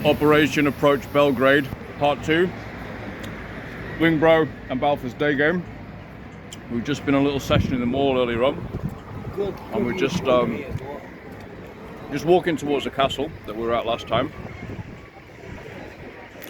Operation Approach Belgrade, Part 2. Wingbro and Balfour's day game. We've just been a little session in the mall earlier on. And we're just walking towards the castle that we were at last time.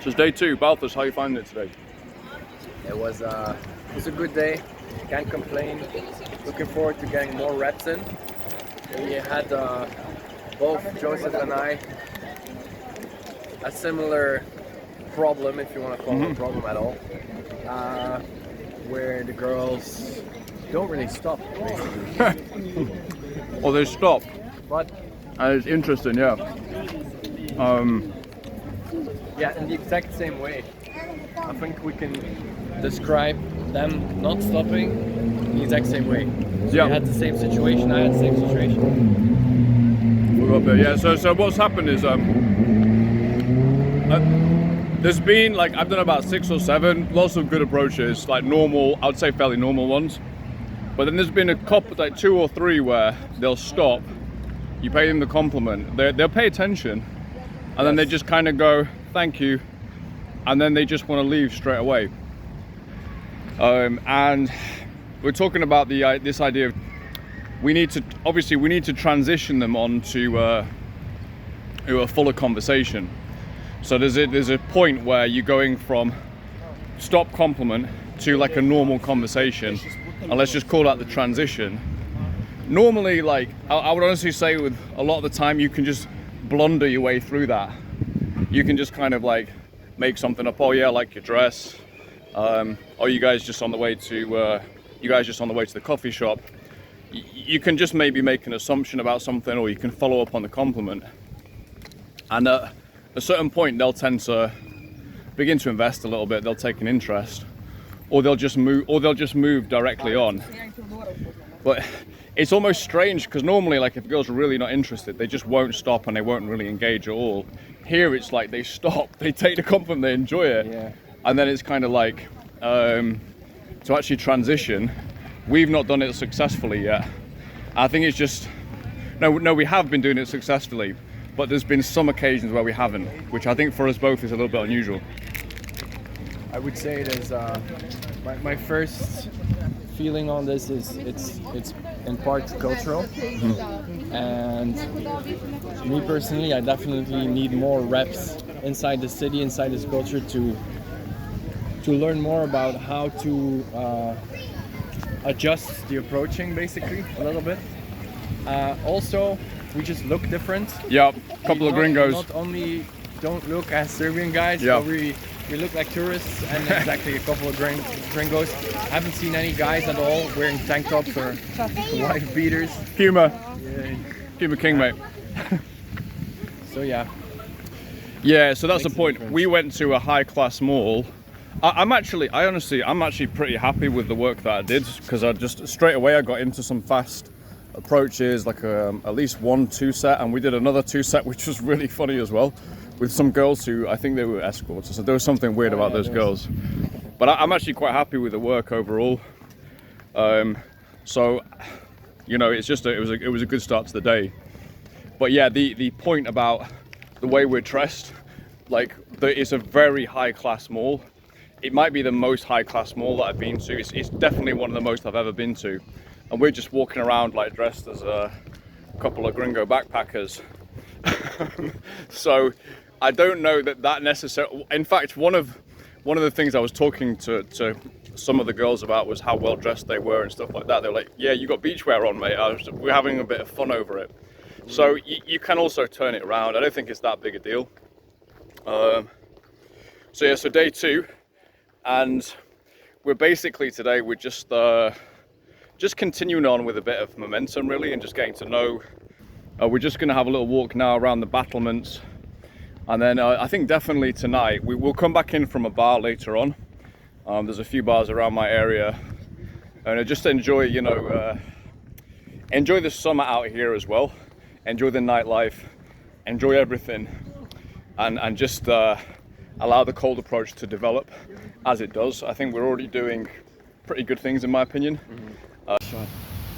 So it's day 2. Balfour's, how are you finding it today? It was a good day. Can't complain. Looking forward to getting more reps in. We had both Joseph and I a similar problem, if you want to call it a problem at all, where the girls don't really stop, basically. Or they stop. But It's interesting, yeah. yeah, in the exact same way. I think we can describe them not stopping in the exact same way. So Yeah. you had the same situation, I had the same situation. Yeah, so what's happened is there's been like, I've done about 6 or 7, lots of good approaches, like normal, I would say fairly normal ones. But then there's been a couple, like 2 or 3 where they'll stop, you pay them the compliment, they'll pay attention, and then they just kind of go, thank you, and then they just want to leave straight away. And we're talking about this idea of we need to transition them onto a fuller conversation. So there's a point where you're going from stop compliment to like a normal conversation, and let's just call that the transition. Normally, like I would honestly say, with a lot of the time, you can just blunder your way through that. You can just kind of like make something up. Oh yeah, I like your dress. Oh, you guys just on the way to the coffee shop. You can just maybe make an assumption about something, or you can follow up on the compliment. And at a certain point, they'll tend to begin to invest a little bit. They'll take an interest, or they'll just move directly on. But it's almost strange, because normally, like, if girls are really not interested, they just won't stop and they won't really engage at all. Here, it's like they stop, they take the compliment, they enjoy it, Yeah. and then it's kind of like to actually transition. We've not done it successfully yet. I think it's just no, we have been doing it successfully, but there's been some occasions where we haven't, which I think for us both is a little bit unusual. I would say it is my first feeling on this is it's in part cultural, and me personally, I definitely need more reps inside the city, inside this culture, to learn more about how to adjust the approaching, basically, a little bit. Also, we just look different. Yeah, a couple of gringos. Not only don't look as Serbian guys, Yeah. but we look like tourists, and exactly a couple of gringos. I haven't seen any guys at all wearing tank tops or wife beaters. Humor Yeah. king, mate. So yeah. Yeah, so that's the Makes a point. difference. We went to a high-class mall. I'm actually pretty happy with the work that I did, because I just straight away I got into some fast approaches, like at least 1-2 set, and we did another 2 set, which was really funny as well, with some girls who I think they were escorts. So there was something weird about those girls. But I'm actually quite happy with the work overall. So you know, it's just it was a good start to the day. But yeah, the point about the way we're dressed, like it's a very high-class mall. It might be the most high-class mall that I've been to. It's definitely one of the most I've ever been to. And we're just walking around like dressed as a couple of gringo backpackers. So I don't know that necessarily. In fact, one of the things I was talking to some of the girls about was how well dressed they were and stuff like that. They're like, "Yeah, you got beachwear on, mate." We're having a bit of fun over it. So you can also turn it around. I don't think it's that big a deal. So yeah, so day 2, and we're basically today we're just continuing on with a bit of momentum, really, and just getting to know. We're just going to have a little walk now around the battlements, and then I think definitely tonight we'll come back in from a bar later on. There's a few bars around my area, and just enjoy, you know, enjoy the summer out here as well. Enjoy the nightlife, enjoy everything, and just allow the cold approach to develop as it does. I think we're already doing pretty good things, in my opinion.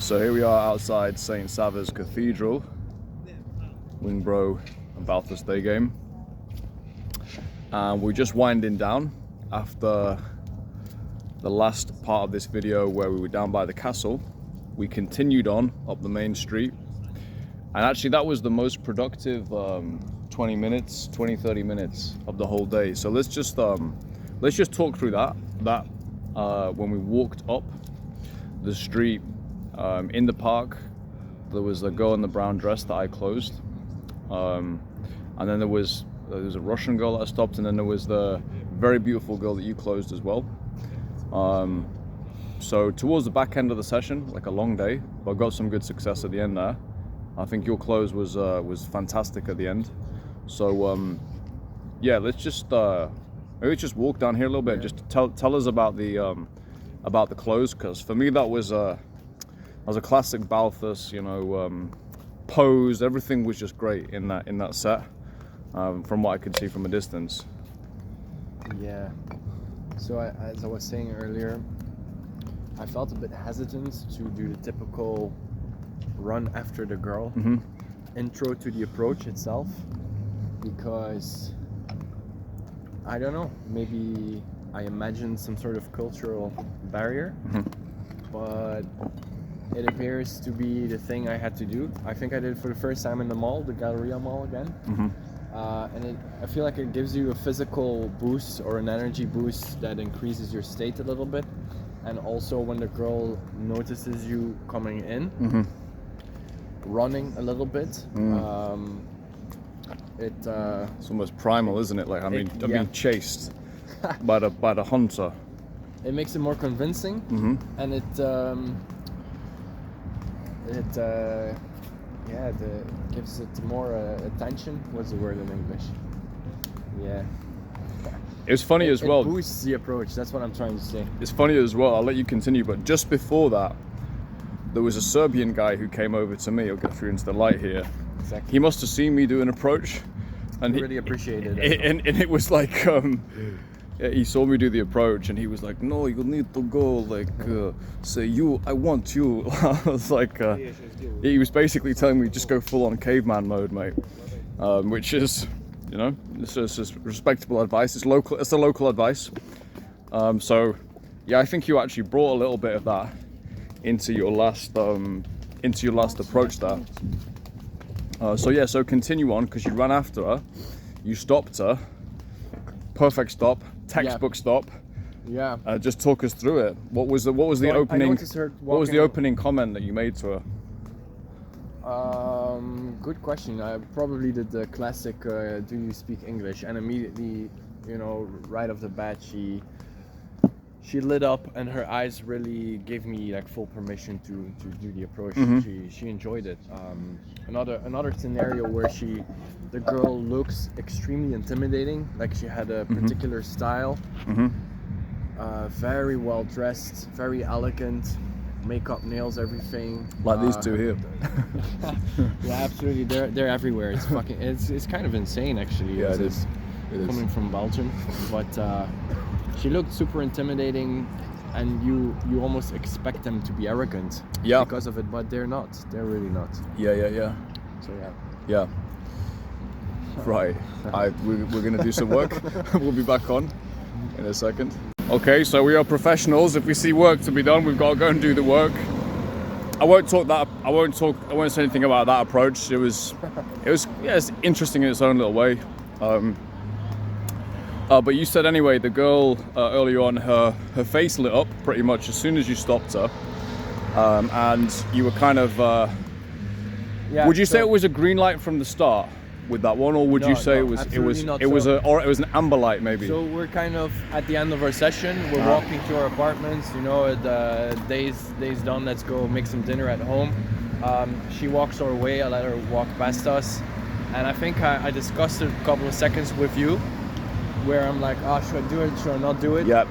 So here we are outside St. Sava's Cathedral, Wingbro and Balfour's day game. and we're just winding down after the last part of this video where we were down by the castle. We continued on up the main street, and actually that was the most productive 20 minutes, 30 minutes of the whole day. So let's just talk through that when we walked up the street. In the park, there was a girl in the brown dress that I closed, and then there was a Russian girl that I stopped, and then there was the very beautiful girl that you closed as well. So towards the back end of the session, like a long day, but got some good success at the end there. I think your close was fantastic at the end. So yeah, let's just walk down here a little bit and just tell us about the close, because for me that was a classic Balthus, you know, pose. Everything was just great in that set, from what I could see from a distance. Yeah. So as I was saying earlier, I felt a bit hesitant to do the typical run after the girl intro to the approach itself, because I don't know, maybe I imagined some sort of cultural barrier, but it appears to be the thing I had to do. I think I did it for the first time in the mall, the Galleria Mall again. And I feel like it gives you a physical boost or an energy boost that increases your state a little bit. And also when the girl notices you coming in, running a little bit, it's almost primal, isn't it? Like I'm being chased by the hunter. It makes it more convincing, and it gives it more attention. What's the word in English? Yeah. It was funny as well. It boosts the approach. That's what I'm trying to say. It's funny as well. I'll let you continue, but just before that, there was a Serbian guy who came over to me. I'll get through into the light here. Exactly. He must have seen me do an approach, and he really appreciated it. And it was like, he saw me do the approach, and he was like, "No, you need to go like say you. I want you." I was like, he was basically telling me just go full on caveman mode, mate, which is, you know, it's just respectable advice. It's local. It's the local advice. So, yeah, I think you actually brought a little bit of that into your last approach there. So yeah, so continue on, because you ran after her, you stopped her. Perfect stop, textbook stop. Yeah. Just talk us through it. What was the opening? What was the opening comment that you made to her? Good question. I probably did the classic, do you speak English? And immediately, you know, right off the bat, she lit up, and her eyes really gave me like full permission to do the approach. She enjoyed it. Another scenario where the girl looks extremely intimidating, like she had a particular style, very well dressed, very elegant, makeup, nails, everything. Like these two here. Yeah, absolutely. They're everywhere. It's fucking. It's kind of insane, actually. Yeah, it is. Coming from Belgium, but she looked super intimidating, and you almost expect them to be arrogant because of it, but they're not. They're really not. Yeah. So yeah. Right. We're gonna do some work. We'll be back on in a second. Okay, so we are professionals. If we see work to be done, we've got to go and do the work. I won't say anything about that approach. It was it's interesting in its own little way. But you said anyway, the girl earlier on, her face lit up pretty much as soon as you stopped her, and you were kind of. Would you say it was a green light from the start with that one, or would you say it was an amber light maybe? So we're kind of at the end of our session. We're walking to our apartments. You know, the day's done. Let's go make some dinner at home. She walks our way. I let her walk past us, and I think I discussed it a couple of seconds with you, where I'm like, should I do it? Should I not do it? Yeah.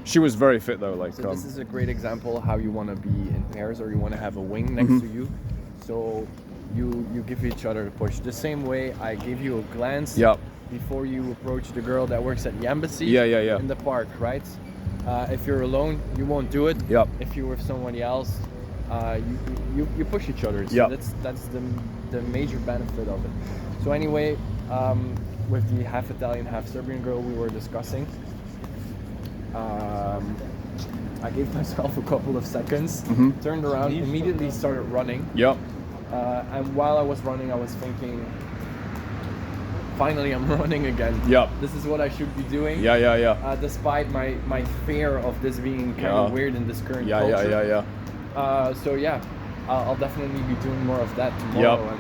She was very fit though. Like, so this is a great example of how you want to be in pairs, or you want to have a wing next to you. So you give each other the push. The same way I gave you a glance before you approach the girl that works at the embassy in the park, right? If you're alone, you won't do it. If you're with somebody else, you push each other. So that's the major benefit of it. So anyway, with the half Italian, half Serbian girl we were discussing. I gave myself a couple of seconds, turned around, immediately started running. Yep. And while I was running, I was thinking, finally I'm running again. Yep. This is what I should be doing. Yeah. Despite my fear of this being kind of weird in this current culture. So yeah, I'll definitely be doing more of that tomorrow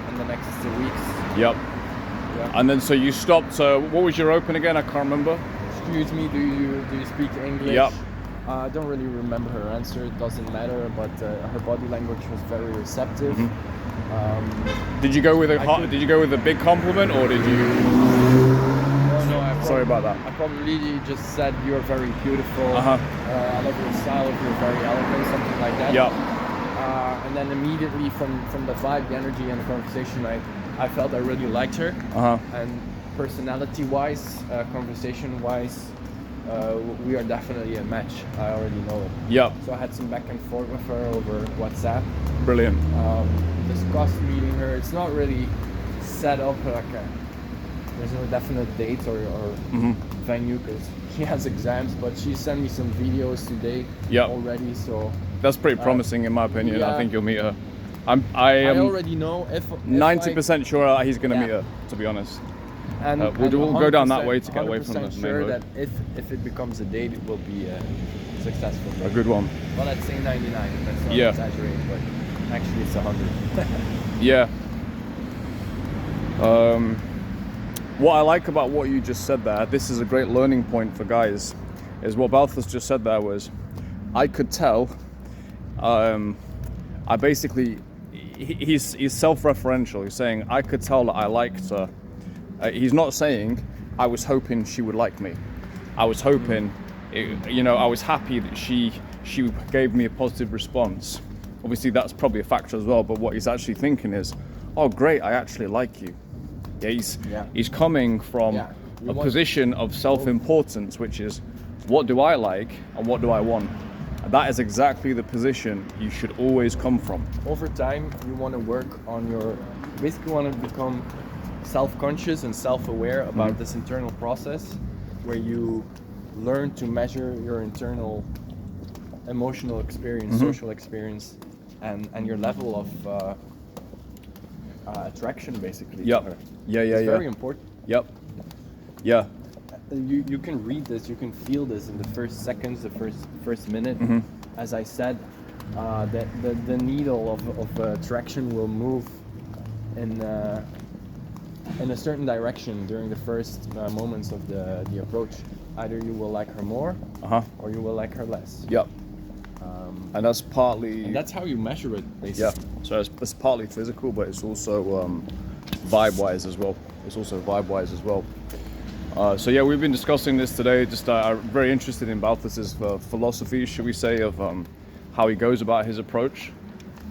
and the next 2 weeks. Yep. Yeah. And then so you stopped. What was your open again? I can't remember. Excuse me, do you speak English? Yep. I don't really remember her answer. It doesn't matter, but her body language was very receptive. Did you go with a big compliment, or did you? No. Sorry about that. I probably just said you're very beautiful. Uh-huh. I love your style. You're very eloquent, something like that. Yep. And then immediately from the vibe, the energy, and the conversation, I felt I really liked her. Uh-huh. And personality-wise, conversation-wise, we are definitely a match. I already know it. Yep. So I had some back and forth with her over WhatsApp. Brilliant. Discussed meeting her. It's not really set up like there's no definite date or venue because she has exams, but she sent me some videos today already. So that's pretty promising in my opinion. Yeah. I think you'll meet her. I I already know if 90% sure he's going to meet her, to be honest. And we'll go down that way to get away from the main sure road. that if it becomes a date, it will be a successful date. A good one. Well, let's say 99. That's not exaggerating, but actually it's 100. Yeah. What I like about what you just said there, this is a great learning point for guys, is what Balthus just said there was, I could tell, I basically, he's self-referential. He's saying, I could tell that I liked her. He's not saying, I was hoping she would like me. I was hoping, I was happy that she gave me a positive response. Obviously that's probably a factor as well, but what he's actually thinking is, oh great, I actually like you. He's coming from a position of self-importance, which is, what do I like and what do I want? And that is exactly the position you should always come from. Over time, you want to work on basically want to become self-conscious and self-aware about this internal process where you learn to measure your internal emotional experience, social experience, and your level of attraction, basically. Yep. It's very important. Yep. Yeah. You can read this, you can feel this in the first seconds, the first minute. As I said, that the needle of attraction will move in a certain direction during the first moments of the approach. Either you will like her more, or you will like her less. Yep. And that's partly. And that's how you measure it, basically. Yeah. So it's partly physical, but it's also vibe-wise as well. So yeah, we've been discussing this today. Just very interested in Balthus's philosophy, should we say, of how he goes about his approach.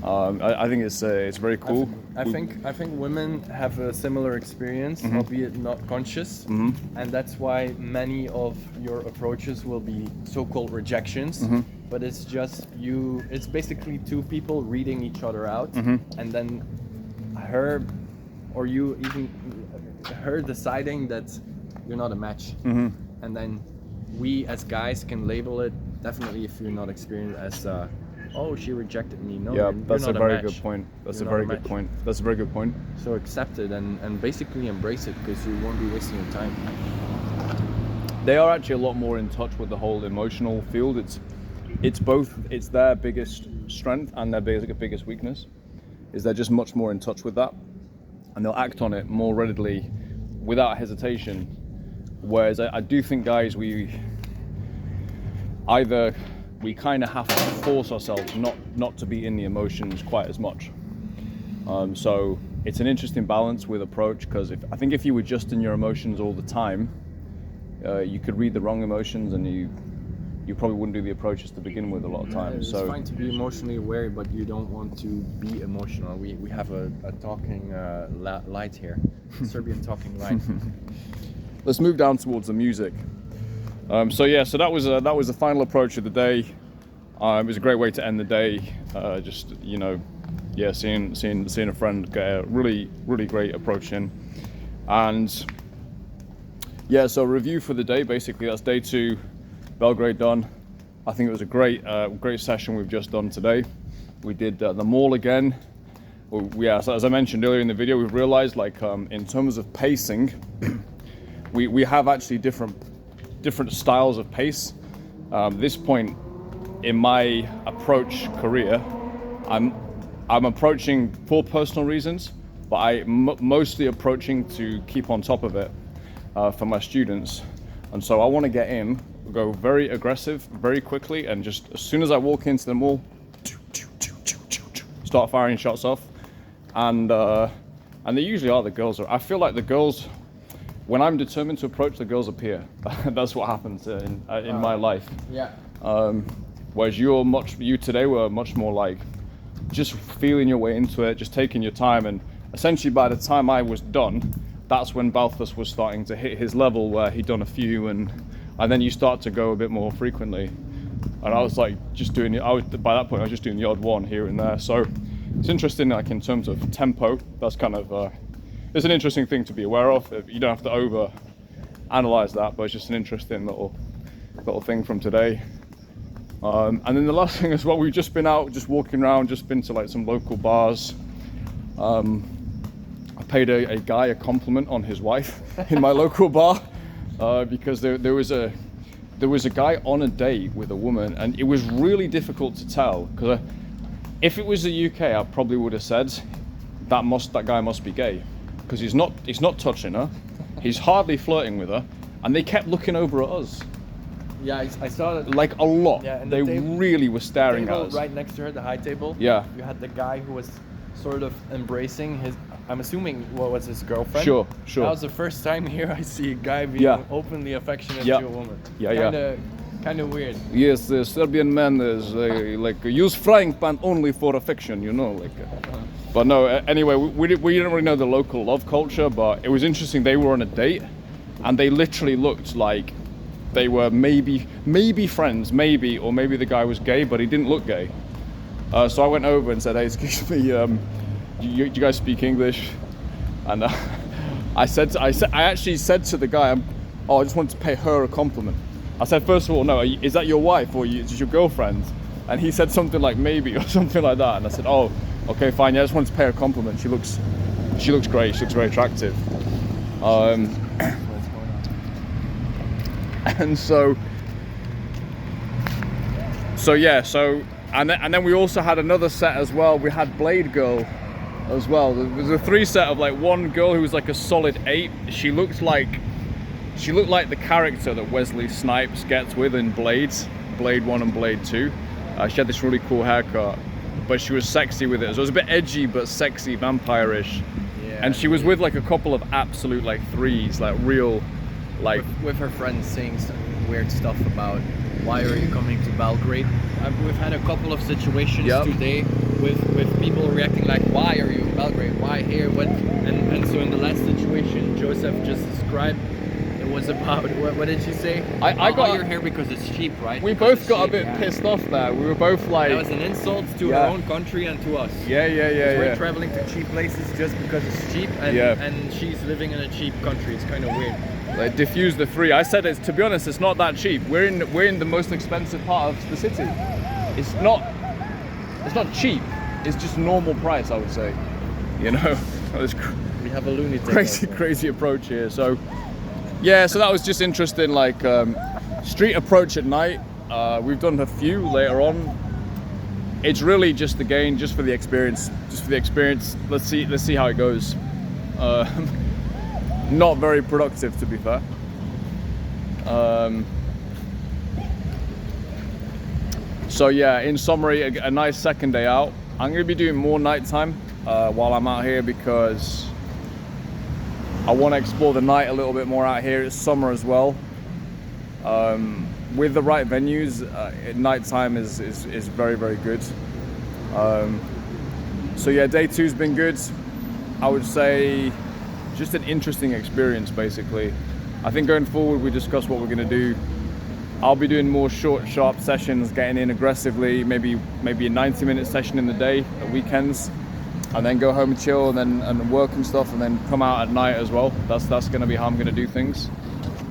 I think it's very cool. I think women have a similar experience, albeit not conscious, and that's why many of your approaches will be so-called rejections. But it's just it's basically two people reading each other out, and then her or you even her deciding that you're not a match, and then we as guys can label it, definitely if you're not experienced, as oh, she rejected me. No, that's you're a not very good point. That's a very good point. So accept it and basically embrace it, because you won't be wasting your time. They are actually a lot more in touch with the whole emotional field. It's their biggest strength and their biggest weakness, is they're just much more in touch with that, and they'll act on it more readily without hesitation. Whereas I do think guys, we kind of have to force ourselves not to be in the emotions quite as much. So it's an interesting balance with approach, because I think if you were just in your emotions all the time, you could read the wrong emotions, and you probably wouldn't do the approaches to begin with a lot of times. It's fine to be emotionally aware, but you don't want to be emotional. We have a talking light here, Serbian talking light. Let's move down towards the music. So that was the final approach of the day. It was a great way to end the day. Seeing a friend get a really great approach in, and Yeah, so review for the day, basically that's day 2, Belgrade done. I think it was a great session we've just done today. We did the mall again. Yeah, so as I mentioned earlier in the video, we've realized like in terms of pacing, we have actually different styles of pace. This point in my approach career, I'm approaching for personal reasons, but I'm mostly approaching to keep on top of it for my students. And so I want to get in, go very aggressive, very quickly, and just as soon as I walk into the mall, start firing shots off. And they usually are the girls. I feel like the girls, when I'm determined to approach, the girls appear. That's what happens in my life. Yeah. Whereas you today were much more like just feeling your way into it, just taking your time. And essentially by the time I was done, that's when Balthus was starting to hit his level where he'd done a few, and then you start to go a bit more frequently. And I was like by that point I was just doing the odd one here and there. So it's interesting, like in terms of tempo, that's kind of it's an interesting thing to be aware of. You don't have to over analyze that, but it's just an interesting little thing from today. And then the last thing as well, we've just been out, just walking around, just been to like some local bars. I paid a guy a compliment on his wife in my local bar because there was a guy on a date with a woman, and it was really difficult to tell, because if it was the UK, I probably would have said that guy must be gay, because he's not touching her, he's hardly flirting with her, and they kept looking over at us. Yeah, I saw that. Like a lot. Yeah, and they really were staring at us. Right next to her, the high table. Yeah. You had the guy who was sort of embracing his, I'm assuming what was his girlfriend. Sure. That was the first time here I see a guy being openly affectionate to a woman. Kind of weird. Yes, the Serbian man is like use frying pan only for affection, you know, like. But no, anyway, we didn't really know the local love culture, but it was interesting. They were on a date, and they literally looked like they were maybe friends, or maybe the guy was gay, but he didn't look gay. So I went over and said, "Hey, excuse me, you guys speak English?" And I actually said to the guy, I just wanted to pay her a compliment. I said, first of all, no, is that your wife or is your girlfriend? And he said something like maybe or something like that. And I said, oh, okay, fine. Yeah, I just wanted to pay her a compliment. She looks great. She looks very attractive. And so then we also had another set as well. We had Blade Girl as well. There was a 3 set of like one girl who was like a solid 8. She looked like the character that Wesley Snipes gets with in Blade 1 and Blade 2. She had this really cool haircut, but she was sexy with it. So it was a bit edgy but sexy, vampire-ish. Yeah, and she was with like a couple of absolute like 3s, like real, like with her friends saying some weird stuff about why are you coming to Belgrade. We've had a couple of situations today with people reacting like, why are you in Belgrade? Why here? What? And so in the last situation Joseph just described, it was about, what did she say? I got you're here because it's cheap, right? We both got a bit pissed off there. We were both like, that was an insult to our own country and to us. Yeah. We're traveling to cheap places just because it's cheap, and she's living in a cheap country. It's kind of weird. Like, diffuse the 3. I said, to be honest, it's not that cheap. We're in the most expensive part of the city. It's not cheap. It's just normal price, I would say. You know, we have a lunatic crazy approach here. So yeah, so that was just interesting. Like street approach at night. We've done a few later on. It's really just the gain, just for the experience. Let's see how it goes. Not very productive, to be fair. So yeah, in summary, a nice second day out. I'm going to be doing more nighttime while I'm out here, because I want to explore the night a little bit more out here. It's summer as well. With the right venues, nighttime is very, very good. So yeah, day 2's been good. I would say just an interesting experience, basically. I think going forward, we discuss what we're going to do. I'll be doing more short, sharp sessions, getting in aggressively, maybe a 90-minute session in the day at weekends, and then go home and chill, and work and stuff, and then come out at night as well. That's going to be how I'm going to do things.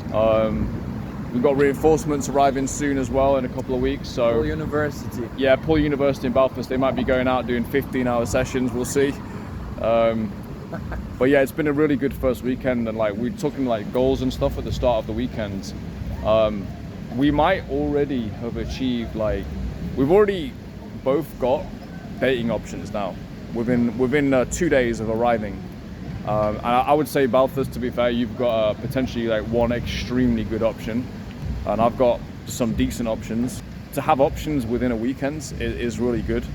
We've got reinforcements arriving soon as well in a couple of weeks. So Full university. yeah, Paul University in Belfast, they might be going out doing 15-hour sessions, we'll see. But yeah, it's been a really good first weekend, and like we're talking like goals and stuff at the start of the weekend. We might already have achieved, like, we've already both got dating options now within 2 days of arriving. And I would say Belfast, to be fair, you've got potentially like one extremely good option, and I've got some decent options. To have options within a weekend is really good.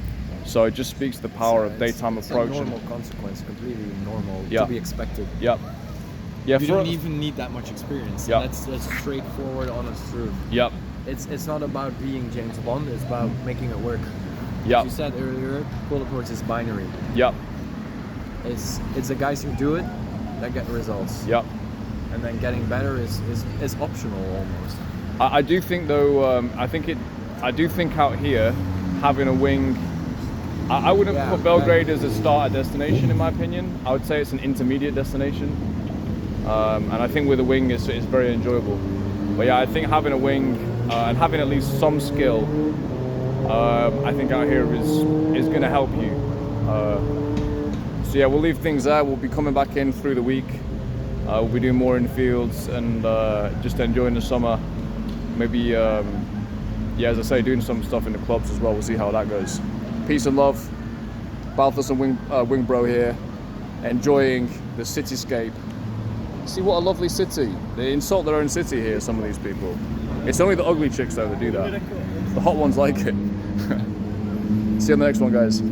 So it just speaks to the power of daytime approach. It's a normal consequence, completely normal, Yeah. to be expected. Yep. Yeah. You don't even need that much experience. Yeah. That's Straightforward, honest truth. Yep. It's not about being James Bond, it's about making it work. Yep. As you said earlier, bullet points is binary. Yep. It's the guys who do it that get results. Yep. And then getting better is optional almost. I do think though, I do think out here having a wing, I wouldn't Yeah, put Belgrade as a starter destination in my opinion. I would say it's an intermediate destination, and I think with a wing it's very enjoyable. But yeah, I think having a wing and having at least some skill, I think out here is going to help you. So yeah, we'll leave things there. We'll be coming back in through the week. We'll be doing more in fields and just enjoying the summer. Maybe, yeah, as I say, doing some stuff in the clubs as well. We'll see how that goes. Peace and love. Balthus and Wing Bro here, enjoying the cityscape. See what a lovely city. They insult their own city here, some of these people. It's only the ugly chicks though that do that. The hot ones like it. See you on the next one, guys.